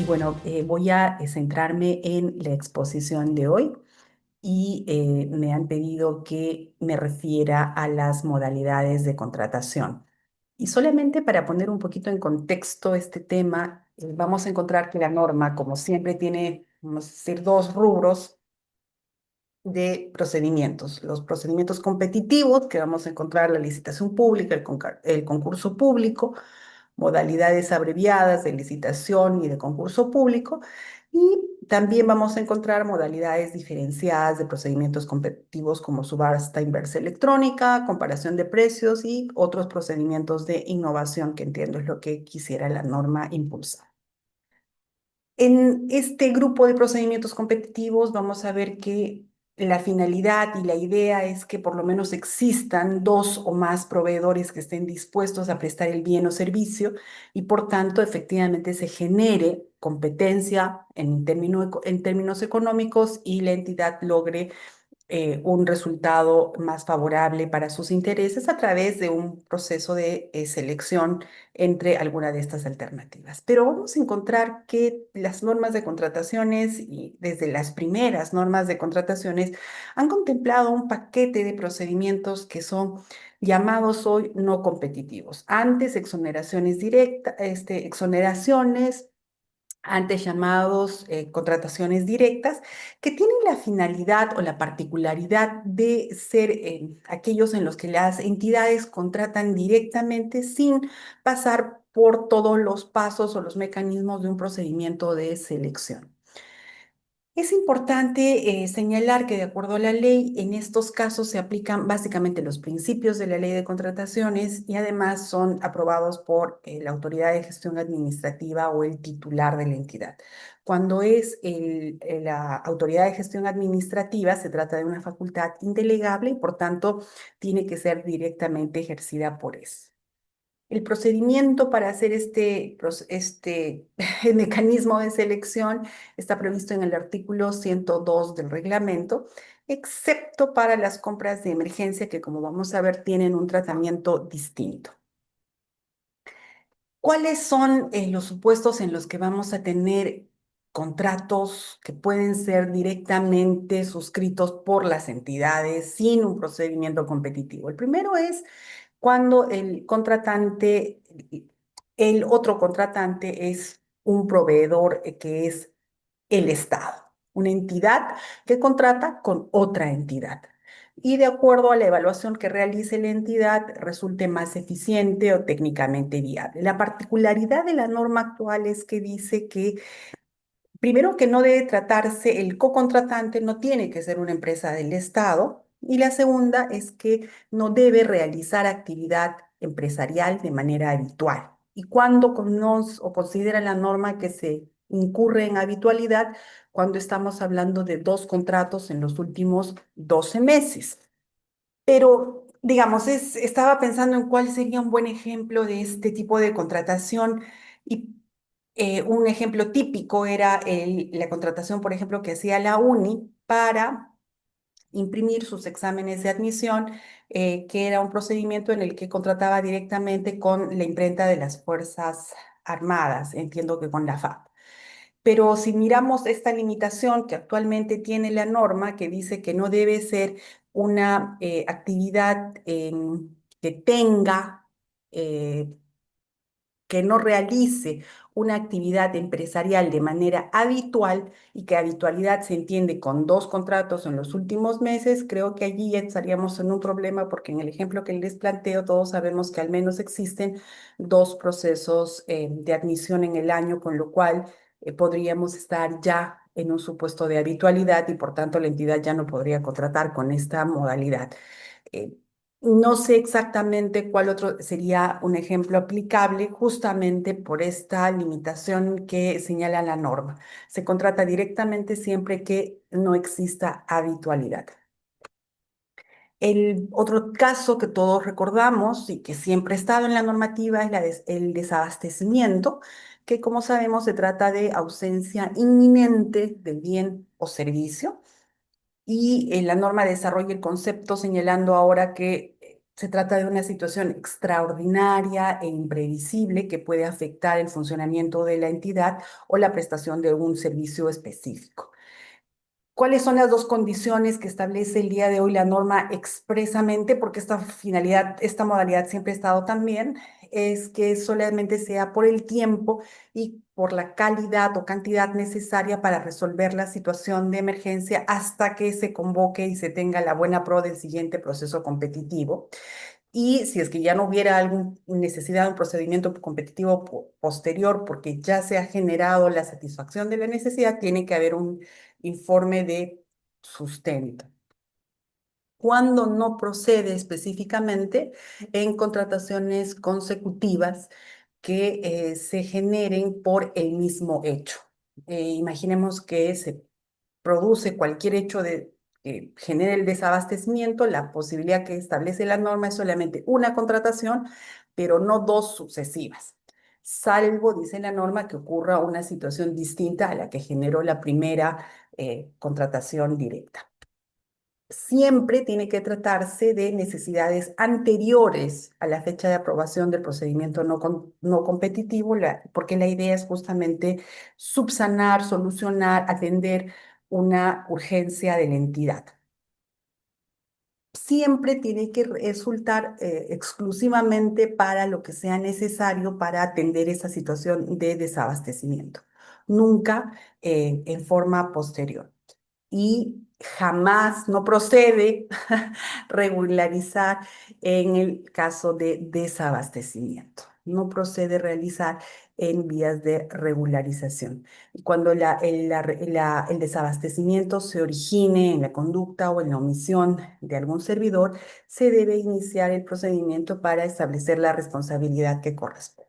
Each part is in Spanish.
bueno, voy a centrarme en la exposición de hoy y me han pedido que me refiera a las modalidades de contratación. Y solamente para poner un poquito en contexto este tema, vamos a encontrar que la norma, como siempre, tiene, vamos a decir, dos rubros de procedimientos. Los procedimientos competitivos, que vamos a encontrar la licitación pública, el concurso público, modalidades abreviadas de licitación y de concurso público. Y también vamos a encontrar modalidades diferenciadas de procedimientos competitivos como subasta inversa electrónica, comparación de precios y otros procedimientos de innovación, que entiendo es lo que quisiera la norma impulsar. En este grupo de procedimientos competitivos vamos a ver que la finalidad y la idea es que por lo menos existan dos o más proveedores que estén dispuestos a prestar el bien o servicio y por tanto efectivamente se genere competencia en términos económicos y la entidad logre un resultado más favorable para sus intereses a través de un proceso de selección entre alguna de estas alternativas. Pero vamos a encontrar que las normas de contrataciones y desde las primeras normas de contrataciones han contemplado un paquete de procedimientos que son llamados hoy no competitivos. Antes exoneraciones directas, exoneraciones antes llamados contrataciones directas, que tienen la finalidad o la particularidad de ser aquellos en los que las entidades contratan directamente sin pasar por todos los pasos o los mecanismos de un procedimiento de selección. Es importante señalar que de acuerdo a la ley, en estos casos se aplican básicamente los principios de la ley de contrataciones y además son aprobados por la autoridad de gestión administrativa o el titular de la entidad. Cuando es la autoridad de gestión administrativa, se trata de una facultad indelegable y por tanto tiene que ser directamente ejercida por eso. El procedimiento para hacer este mecanismo de selección está previsto en el artículo 102 del reglamento, excepto para las compras de emergencia que, como vamos a ver, tienen un tratamiento distinto. ¿Cuáles son los supuestos en los que vamos a tener contratos que pueden ser directamente suscritos por las entidades sin un procedimiento competitivo? El primero es cuando el otro contratante es un proveedor que es el Estado, una entidad que contrata con otra entidad. Y de acuerdo a la evaluación que realice la entidad, resulte más eficiente o técnicamente viable. La particularidad de la norma actual es que dice que primero, que no debe tratarse, el cocontratante no tiene que ser una empresa del Estado. Y la segunda es que no debe realizar actividad empresarial de manera habitual. Y cuando o considera la norma que se incurre en habitualidad, cuando estamos hablando de dos contratos en los últimos 12 meses. Pero, digamos, estaba pensando en cuál sería un buen ejemplo de este tipo de contratación y un ejemplo típico era la contratación, por ejemplo, que hacía la UNI para imprimir sus exámenes de admisión, que era un procedimiento en el que contrataba directamente con la imprenta de las Fuerzas Armadas, entiendo que con la FAP. Pero si miramos esta limitación que actualmente tiene la norma, que dice que no debe ser una actividad que tenga que no realice una actividad empresarial de manera habitual y que habitualidad se entiende con dos contratos en los últimos meses, creo que allí ya estaríamos en un problema porque en el ejemplo que les planteo todos sabemos que al menos existen dos procesos de admisión en el año, con lo cual podríamos estar ya en un supuesto de habitualidad y por tanto la entidad ya no podría contratar con esta modalidad. Eh, no sé exactamente cuál otro sería un ejemplo aplicable justamente por esta limitación que señala la norma. Se contrata directamente siempre que no exista habitualidad. El otro caso que todos recordamos y que siempre ha estado en la normativa es el desabastecimiento, que como sabemos se trata de ausencia inminente del bien o servicio y la norma desarrolla el concepto señalando ahora que Se trata de una situación extraordinaria e imprevisible que puede afectar el funcionamiento de la entidad o la prestación de un servicio específico. ¿Cuáles son las dos condiciones que establece el día de hoy la norma expresamente? Porque esta finalidad, esta modalidad siempre ha estado también, es que solamente sea por el tiempo y por la calidad o cantidad necesaria para resolver la situación de emergencia hasta que se convoque y se tenga la buena pro del siguiente proceso competitivo. Y si es que ya no hubiera alguna necesidad de un procedimiento competitivo posterior porque ya se ha generado la satisfacción de la necesidad, tiene que haber un informe de sustento. Cuando no procede específicamente en contrataciones consecutivas que se generen por el mismo hecho. Imaginemos que se produce cualquier hecho que genere el desabastecimiento, la posibilidad que establece la norma es solamente una contratación, pero no dos sucesivas, salvo, dice la norma, que ocurra una situación distinta a la que generó la primera contratación directa. Siempre tiene que tratarse de necesidades anteriores a la fecha de aprobación del procedimiento no competitivo, porque la idea es justamente subsanar, solucionar, atender una urgencia de la entidad. Siempre tiene que resultar exclusivamente para lo que sea necesario para atender esa situación de desabastecimiento, nunca en forma posterior. Y jamás no procede regularizar en el caso de desabastecimiento. No procede realizar en vías de regularización. Cuando el desabastecimiento se origine en la conducta o en la omisión de algún servidor, se debe iniciar el procedimiento para establecer la responsabilidad que corresponde.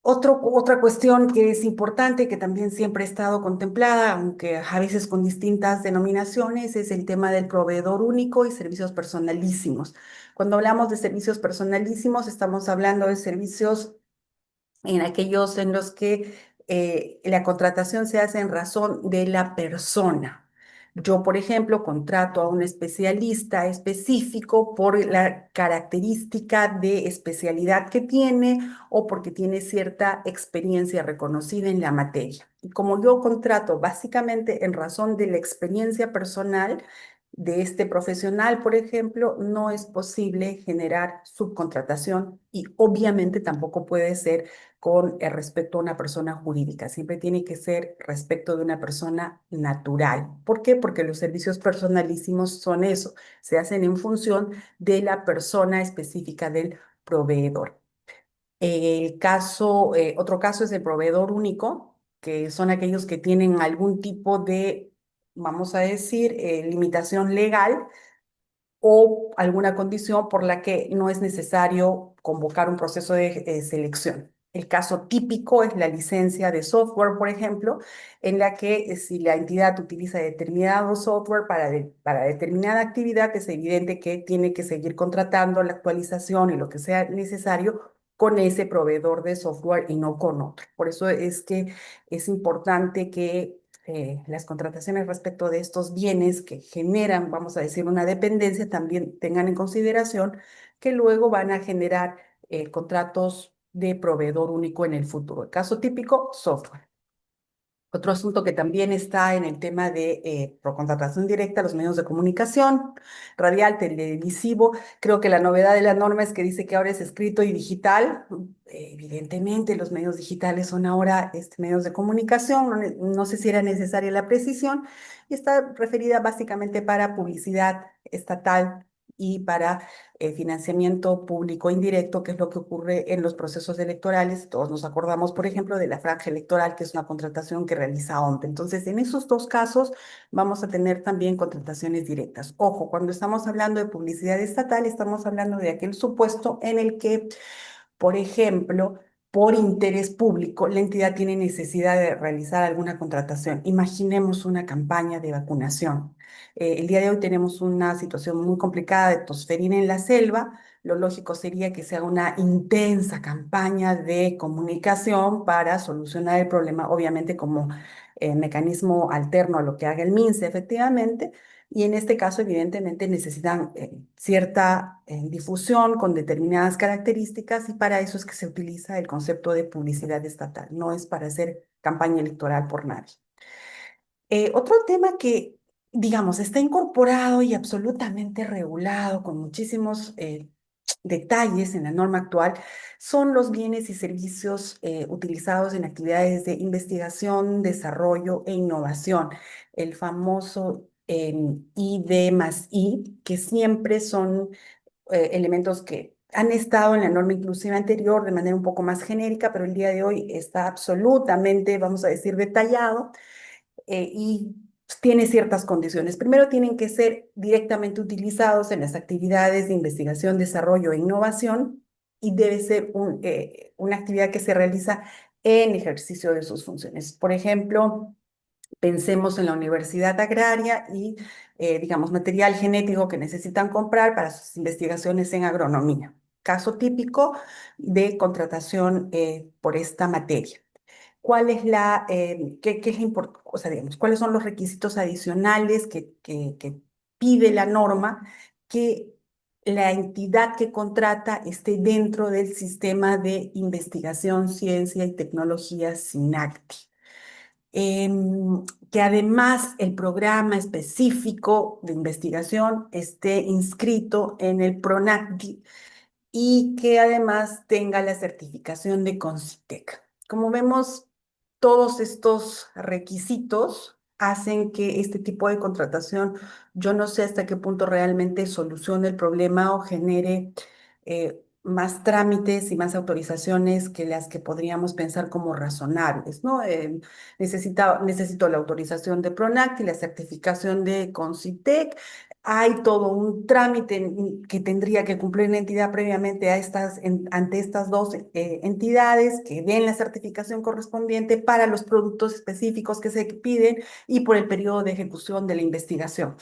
Otra cuestión que es importante, que también siempre ha estado contemplada, aunque a veces con distintas denominaciones, es el tema del proveedor único y servicios personalísimos. Cuando hablamos de servicios personalísimos, estamos hablando de servicios en aquellos en los que la contratación se hace en razón de la persona. Yo, por ejemplo, contrato a un especialista específico por la característica de especialidad que tiene o porque tiene cierta experiencia reconocida en la materia. Y como yo contrato básicamente en razón de la experiencia personal de este profesional, por ejemplo, no es posible generar subcontratación y obviamente tampoco puede ser con respecto a una persona jurídica. Siempre tiene que ser respecto de una persona natural. ¿Por qué? Porque los servicios personalísimos son eso, se hacen en función de la persona específica del proveedor. Otro caso es el proveedor único, que son aquellos que tienen algún tipo de, vamos a decir, limitación legal o alguna condición por la que no es necesario convocar un proceso de selección. El caso típico es la licencia de software, por ejemplo, en la que si la entidad utiliza determinado software para determinada actividad, es evidente que tiene que seguir contratando la actualización y lo que sea necesario con ese proveedor de software y no con otro. Por eso es que es importante que las contrataciones respecto de estos bienes que generan, vamos a decir, una dependencia, también tengan en consideración que luego van a generar contratos de proveedor único en el futuro. El caso típico, software. Otro asunto que también está en el tema de contratación directa, los medios de comunicación, radial, televisivo. Creo que la novedad de la norma es que dice que ahora es escrito y digital. Evidentemente, los medios digitales son ahora medios de comunicación. No sé si era necesaria la precisión. Y está referida básicamente para publicidad estatal y para financiamiento público indirecto, que es lo que ocurre en los procesos electorales. Todos nos acordamos, por ejemplo, de la franja electoral, que es una contratación que realiza ONTE. Entonces, en esos dos casos vamos a tener también contrataciones directas. Ojo, cuando estamos hablando de publicidad estatal, estamos hablando de aquel supuesto en el que, por ejemplo, por interés público, la entidad tiene necesidad de realizar alguna contratación. Imaginemos una campaña de vacunación. El día de hoy tenemos una situación muy complicada de tosferina en la selva. Lo lógico sería que sea una intensa campaña de comunicación para solucionar el problema, obviamente como mecanismo alterno a lo que haga el MINSE efectivamente, y en este caso evidentemente necesitan cierta difusión con determinadas características y para eso es que se utiliza el concepto de publicidad estatal, no es para hacer campaña electoral por nadie. Otro tema que, digamos, está incorporado y absolutamente regulado con muchísimos detalles en la norma actual son los bienes y servicios utilizados en actividades de investigación, desarrollo e innovación, el famoso ID más I, que siempre son elementos que han estado en la norma inclusiva anterior de manera un poco más genérica, pero el día de hoy está absolutamente, vamos a decir, detallado y tiene ciertas condiciones. Primero, tienen que ser directamente utilizados en las actividades de investigación, desarrollo e innovación y debe ser una actividad que se realiza en ejercicio de sus funciones. Por ejemplo, pensemos en la universidad agraria y, digamos, material genético que necesitan comprar para sus investigaciones en agronomía. Caso típico de contratación por esta materia. ¿Cuál es qué es o sea, digamos, cuáles son los requisitos adicionales que pide la norma que la entidad que contrata esté dentro del sistema de investigación, ciencia y tecnología SINACTI? Que además el programa específico de investigación esté inscrito en el PRONACTI y que además tenga la certificación de Concitec. Como vemos, todos estos requisitos hacen que este tipo de contratación, yo no sé hasta qué punto realmente solucione el problema o genere más trámites y más autorizaciones que las que podríamos pensar como razonables, ¿no? Necesito la autorización de PRONACT y la certificación de Concitec. Hay todo un trámite que tendría que cumplir la entidad previamente ante estas dos entidades que den la certificación correspondiente para los productos específicos que se piden y por el periodo de ejecución de la investigación.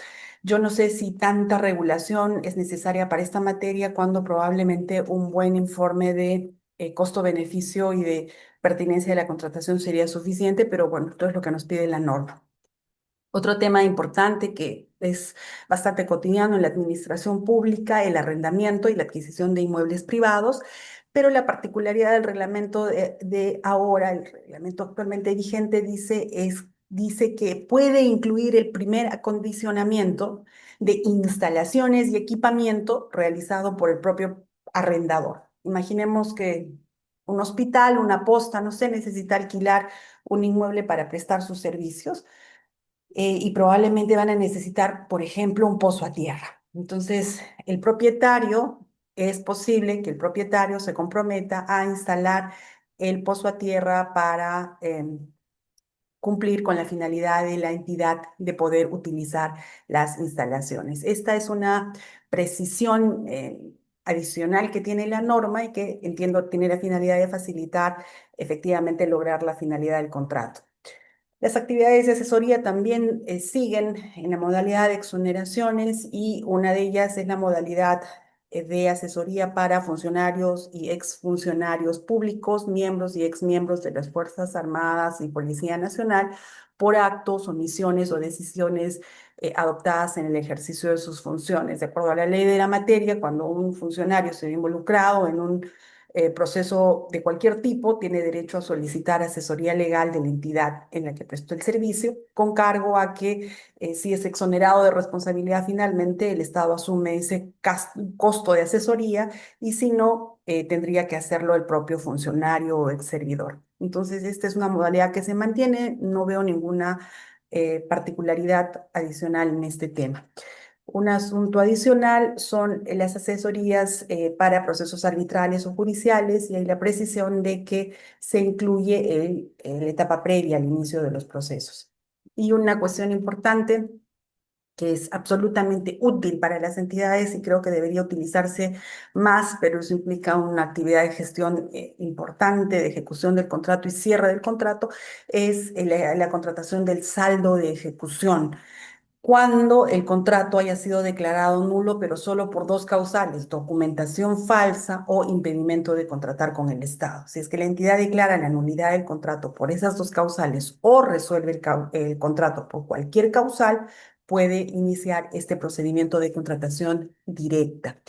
Yo no sé si tanta regulación es necesaria para esta materia cuando probablemente un buen informe de costo-beneficio y de pertinencia de la contratación sería suficiente, pero bueno, esto es lo que nos pide la norma. Otro tema importante que es bastante cotidiano en la administración pública, el arrendamiento y la adquisición de inmuebles privados, pero la particularidad del reglamento de ahora, el reglamento actualmente vigente, dice que puede incluir el primer acondicionamiento de instalaciones y equipamiento realizado por el propio arrendador. Imaginemos que un hospital, una posta, no sé, necesita alquilar un inmueble para prestar sus servicios y probablemente van a necesitar, por ejemplo, un pozo a tierra. Entonces, es posible que el propietario se comprometa a instalar el pozo a tierra para cumplir con la finalidad de la entidad de poder utilizar las instalaciones. Esta es una precisión adicional que tiene la norma y que entiendo tiene la finalidad de facilitar efectivamente lograr la finalidad del contrato. Las actividades de asesoría también siguen en la modalidad de exoneraciones y una de ellas es la modalidad de asesoría para funcionarios y exfuncionarios públicos, miembros y exmiembros de las Fuerzas Armadas y Policía Nacional por actos, omisiones o decisiones adoptadas en el ejercicio de sus funciones. De acuerdo a la ley de la materia, cuando un funcionario se ve involucrado en un proceso de cualquier tipo, tiene derecho a solicitar asesoría legal de la entidad en la que prestó el servicio, con cargo a que si es exonerado de responsabilidad finalmente, el Estado asume ese costo de asesoría y si no, tendría que hacerlo el propio funcionario o ex servidor. Entonces, esta es una modalidad que se mantiene, no veo ninguna particularidad adicional en este tema. Un asunto adicional son las asesorías para procesos arbitrales o judiciales y hay la precisión de que se incluye la etapa previa al inicio de los procesos. Y una cuestión importante que es absolutamente útil para las entidades y creo que debería utilizarse más, pero eso implica una actividad de gestión importante, de ejecución del contrato y cierre del contrato, es la contratación del saldo de ejecución. cuando el contrato haya sido declarado nulo, pero solo por dos causales: documentación falsa o impedimento de contratar con el Estado. Si es que la entidad declara la nulidad del contrato por esas dos causales o resuelve el contrato por cualquier causal, puede iniciar este procedimiento de contratación directa.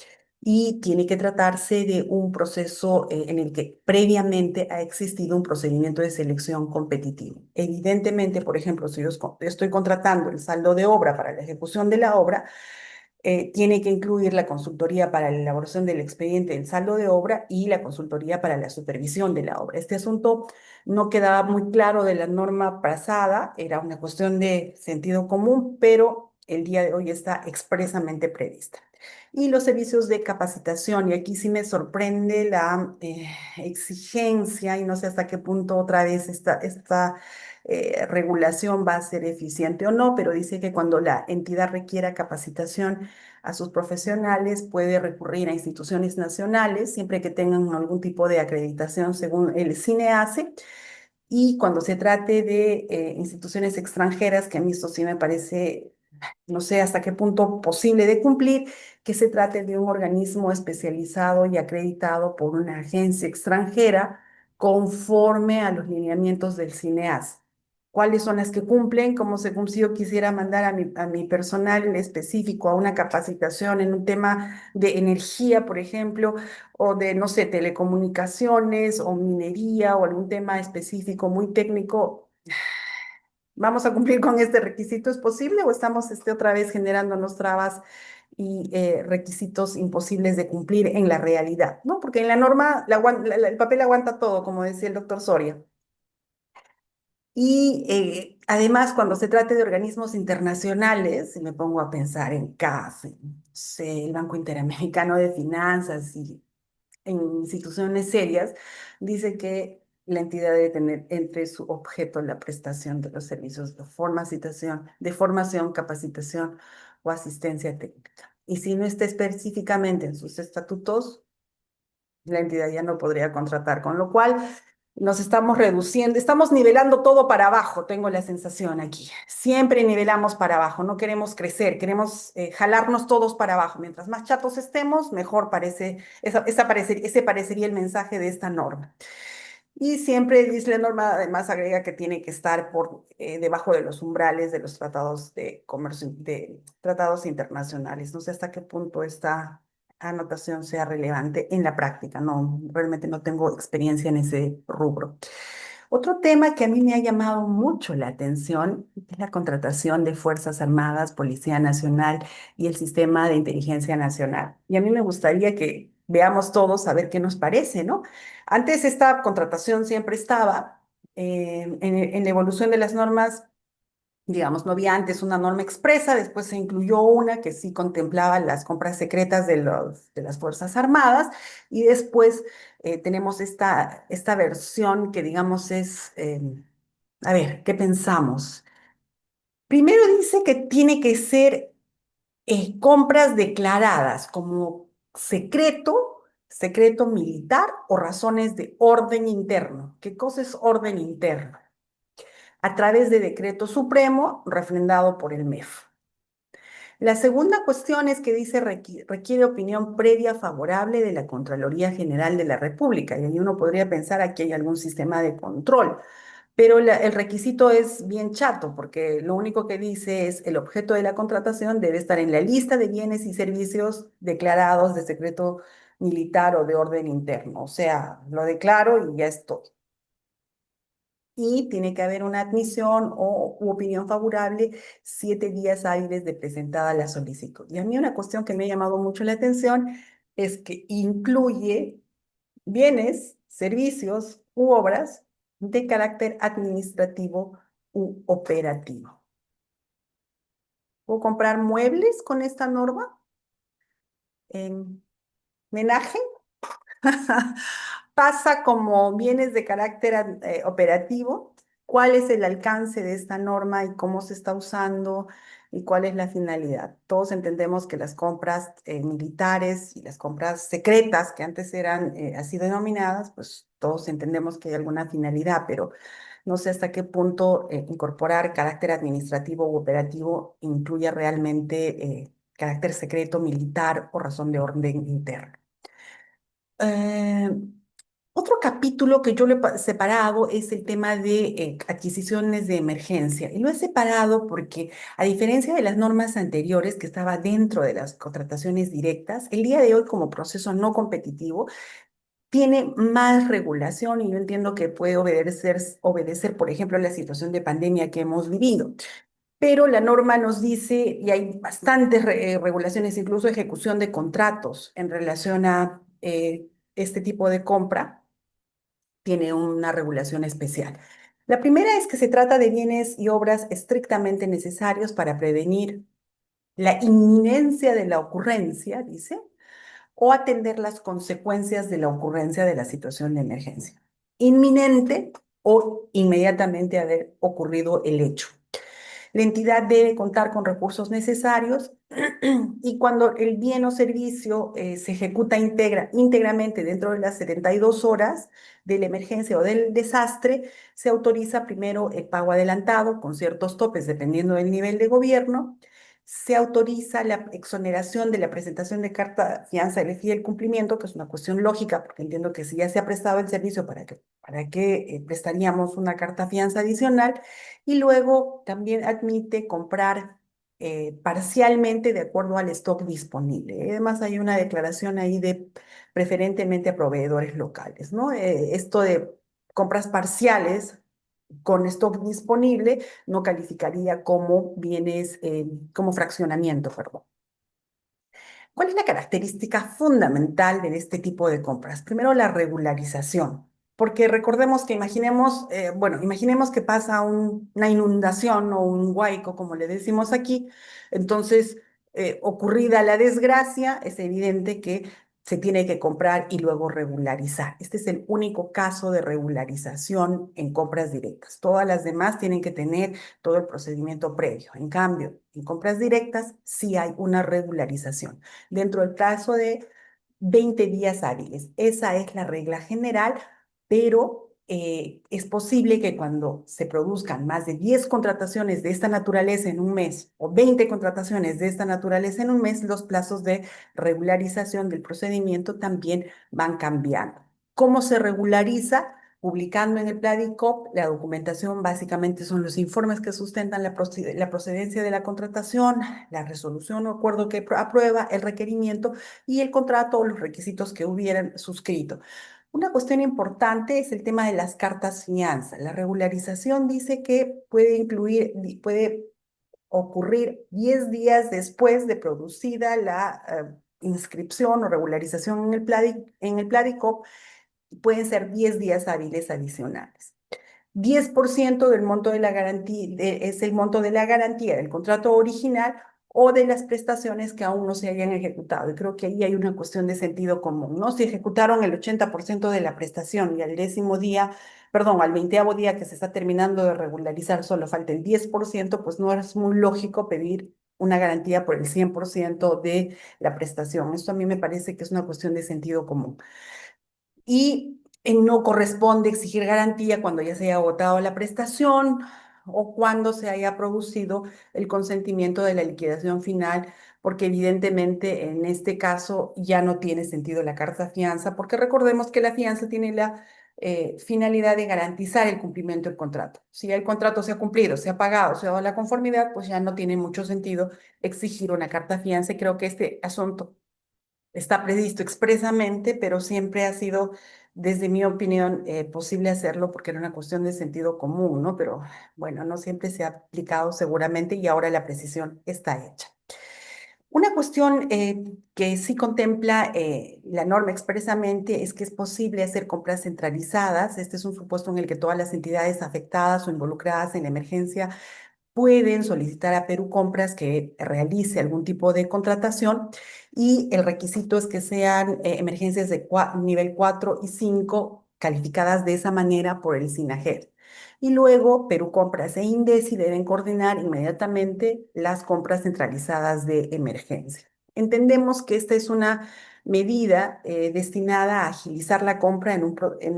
Y tiene que tratarse de un proceso en el que previamente ha existido un procedimiento de selección competitivo. Evidentemente, por ejemplo, si yo estoy contratando el saldo de obra para la ejecución de la obra, tiene que incluir la consultoría para la elaboración del expediente del saldo de obra y la consultoría para la supervisión de la obra. Este asunto no quedaba muy claro de la norma pasada, era una cuestión de sentido común, pero el día de hoy está expresamente prevista. Y los servicios de capacitación, y aquí sí me sorprende la exigencia, y no sé hasta qué punto otra vez esta regulación va a ser eficiente o no, pero dice que cuando la entidad requiera capacitación a sus profesionales, puede recurrir a instituciones nacionales, siempre que tengan algún tipo de acreditación según el CINEACE. Y cuando se trate de instituciones extranjeras, que a mí esto sí me parece, no sé hasta qué punto posible de cumplir, que se trate de un organismo especializado y acreditado por una agencia extranjera conforme a los lineamientos del CINEAS. ¿Cuáles son las que cumplen? Como según si yo quisiera mandar a mi personal específico a una capacitación en un tema de energía, por ejemplo, o de, no sé, telecomunicaciones o minería o algún tema específico muy técnico. ¿Vamos a cumplir con este requisito? ¿Es posible o estamos otra vez generándonos trabas y requisitos imposibles de cumplir en la realidad? ¿No? Porque en la norma el papel aguanta todo, como decía el doctor Soria. Y además, cuando se trate de organismos internacionales, me pongo a pensar en CAF, en, no sé, el Banco Interamericano de Finanzas y en instituciones serias, dice que la entidad debe tener entre su objeto la prestación de los servicios de formación, capacitación o asistencia técnica. Y si no está específicamente en sus estatutos, la entidad ya no podría contratar, con lo cual nos estamos reduciendo, estamos nivelando todo para abajo, tengo la sensación aquí. Siempre nivelamos para abajo, no queremos crecer, queremos jalarnos todos para abajo. Mientras más chatos estemos, mejor parece, ese parecería el mensaje de esta norma. Y siempre dice la norma, además agrega que tiene que estar por debajo de los umbrales de los tratados de comercio, de tratados internacionales. No sé hasta qué punto esta anotación sea relevante en la práctica. No, realmente no tengo experiencia en ese rubro. Otro tema que a mí me ha llamado mucho la atención es la contratación de Fuerzas Armadas, Policía Nacional y el Sistema de Inteligencia Nacional. Y a mí me gustaría que veamos todos a ver qué nos parece, ¿no? Antes esta contratación siempre estaba en la evolución de las normas. Digamos, no había antes una norma expresa, después se incluyó una que sí contemplaba las compras secretas de las Fuerzas Armadas, y después tenemos esta versión que, digamos, es, a ver, ¿qué pensamos? Primero dice que tiene que ser compras declaradas como secreto militar o razones de orden interno. ¿Qué cosa es orden interno? A través de decreto supremo refrendado por el MEF. La segunda cuestión es que dice requiere opinión previa favorable de la Contraloría General de la República. Y ahí uno podría pensar aquí hay algún sistema de control, pero el requisito es bien chato, porque lo único que dice es el objeto de la contratación debe estar en la lista de bienes y servicios declarados de secreto militar o de orden interno. O sea, lo declaro y ya estoy. Y tiene que haber una admisión o u opinión favorable 7 días hábiles de presentada la solicitud. Y a mí una cuestión que me ha llamado mucho la atención es que incluye bienes, servicios u obras de carácter administrativo u operativo. ¿Puedo comprar muebles con esta norma en menaje? Pasa como bienes de carácter operativo. ¿Cuál es el alcance de esta norma y cómo se está usando y cuál es la finalidad? Todos entendemos que las compras militares y las compras secretas, que antes eran así denominadas, pues todos entendemos que hay alguna finalidad, pero No sé hasta qué punto incorporar carácter administrativo u operativo incluye realmente carácter secreto, militar o razón de orden interno. Eh, Otro capítulo que yo le he separado es el tema de adquisiciones de emergencia. Y lo he separado porque, a diferencia de las normas anteriores que estaba dentro de las contrataciones directas, el día de hoy como proceso no competitivo tiene más regulación y yo entiendo que puede obedecer, por ejemplo, a la situación de pandemia que hemos vivido. Pero la norma nos dice, y hay bastantes regulaciones, incluso ejecución de contratos en relación a este tipo de compra tiene una regulación especial. La primera es que se trata de bienes y obras estrictamente necesarios para prevenir la inminencia de la ocurrencia, dice, o atender las consecuencias de la ocurrencia de la situación de emergencia. Inminente o inmediatamente haber ocurrido el hecho. La entidad debe contar con recursos necesarios y cuando el bien o servicio se ejecuta íntegramente dentro de las 72 horas de la emergencia o del desastre, se autoriza primero el pago adelantado con ciertos topes dependiendo del nivel de gobierno. Se autoriza la exoneración de la presentación de carta fianza del FI y el cumplimiento, que es una cuestión lógica, porque entiendo que si ya se ha prestado el servicio, ¿para qué prestaríamos una carta fianza adicional? Y luego también admite comprar parcialmente de acuerdo al stock disponible. Además, hay una declaración ahí de preferentemente a proveedores locales, ¿no? Esto de compras parciales con stock disponible no calificaría como bienes, como fraccionamiento, perdón. ¿Cuál es la característica fundamental de este tipo de compras? Primero, la regularización, porque recordemos que imaginemos que pasa una inundación o un huaico, como le decimos aquí, entonces, ocurrida la desgracia, es evidente que se tiene que comprar y luego regularizar. Este es el único caso de regularización en compras directas. Todas las demás tienen que tener todo el procedimiento previo. En cambio, en compras directas sí hay una regularización dentro del plazo de 20 días hábiles. Esa es la regla general, pero es posible que cuando se produzcan más de 10 contrataciones de esta naturaleza en un mes o 20 contrataciones de esta naturaleza en un mes, los plazos de regularización del procedimiento también van cambiando. ¿Cómo se regulariza? Publicando en el Pladicop, la documentación básicamente son los informes que sustentan la procedencia de la contratación, la resolución o acuerdo que aprueba, el requerimiento y el contrato o los requisitos que hubieran suscrito. Una cuestión importante es el tema de las cartas fianza. La regularización dice que puede ocurrir 10 días después de producida la inscripción o regularización en el Pladicop, pueden ser 10 días hábiles adicionales. 10% del monto de la garantía es el monto de la garantía del contrato original o de las prestaciones que aún no se hayan ejecutado. Y creo que ahí hay una cuestión de sentido común, ¿no? Si ejecutaron el 80% de la prestación y al décimo día, perdón, al 20º día que se está terminando de regularizar, solo falta el 10%, pues no es muy lógico pedir una garantía por el 100% de la prestación. Esto a mí me parece que es una cuestión de sentido común. Y no corresponde exigir garantía cuando ya se haya agotado la prestación o cuando se haya producido el consentimiento de la liquidación final, porque evidentemente en este caso ya no tiene sentido la carta fianza, porque recordemos que la fianza tiene la finalidad de garantizar el cumplimiento del contrato. Si el contrato se ha cumplido, se ha pagado, se ha dado la conformidad, pues ya no tiene mucho sentido exigir una carta fianza y creo que este asunto está previsto expresamente, pero siempre ha sido, desde mi opinión, posible hacerlo porque era una cuestión de sentido común, ¿no? Pero bueno, no siempre se ha aplicado seguramente y ahora la precisión está hecha. Una cuestión que sí contempla la norma expresamente es que es posible hacer compras centralizadas. Este es un supuesto en el que todas las entidades afectadas o involucradas en la emergencia pueden solicitar a Perú Compras que realice algún tipo de contratación y el requisito es que sean emergencias de nivel 4 y 5 calificadas de esa manera por el SINAGER. Y luego Perú Compras e INDECI deben coordinar inmediatamente las compras centralizadas de emergencia. Entendemos que esta es una medida destinada a agilizar la compra en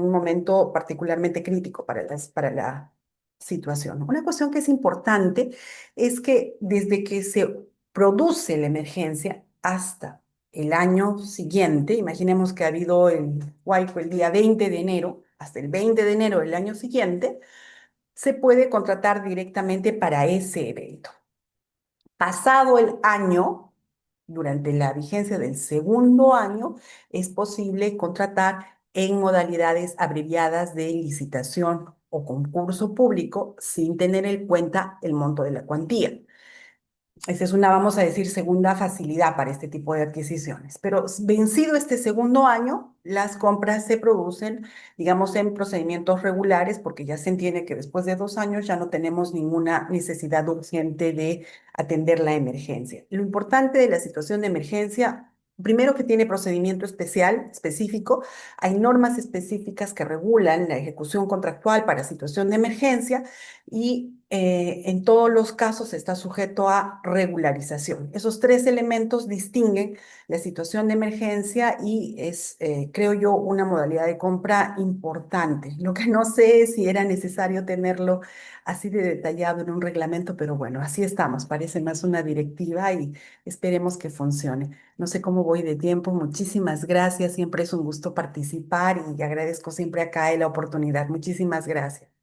un momento particularmente crítico para la situación. Una cuestión que es importante es que desde que se produce la emergencia hasta el año siguiente, imaginemos que ha habido el huaico el día 20 de enero, hasta el 20 de enero del año siguiente, se puede contratar directamente para ese evento. Pasado el año, durante la vigencia del segundo año, es posible contratar en modalidades abreviadas de licitación o concurso público sin tener en cuenta el monto de la cuantía. Esa es una, vamos a decir, segunda facilidad para este tipo de adquisiciones. Pero vencido este segundo año, las compras se producen, digamos, en procedimientos regulares, porque ya se entiende que después de 2 años ya no tenemos ninguna necesidad urgente de atender la emergencia. Lo importante de la situación de emergencia, primero que tiene procedimiento especial, específico, hay normas específicas que regulan la ejecución contractual para situación de emergencia y en todos los casos está sujeto a regularización. Esos tres elementos distinguen la situación de emergencia y es, creo yo, una modalidad de compra importante. Lo que no sé es si era necesario tenerlo así de detallado en un reglamento, pero bueno, así estamos. Parece más una directiva y esperemos que funcione. No sé cómo voy de tiempo. Muchísimas gracias. Siempre es un gusto participar y agradezco siempre a CAE la oportunidad. Muchísimas gracias.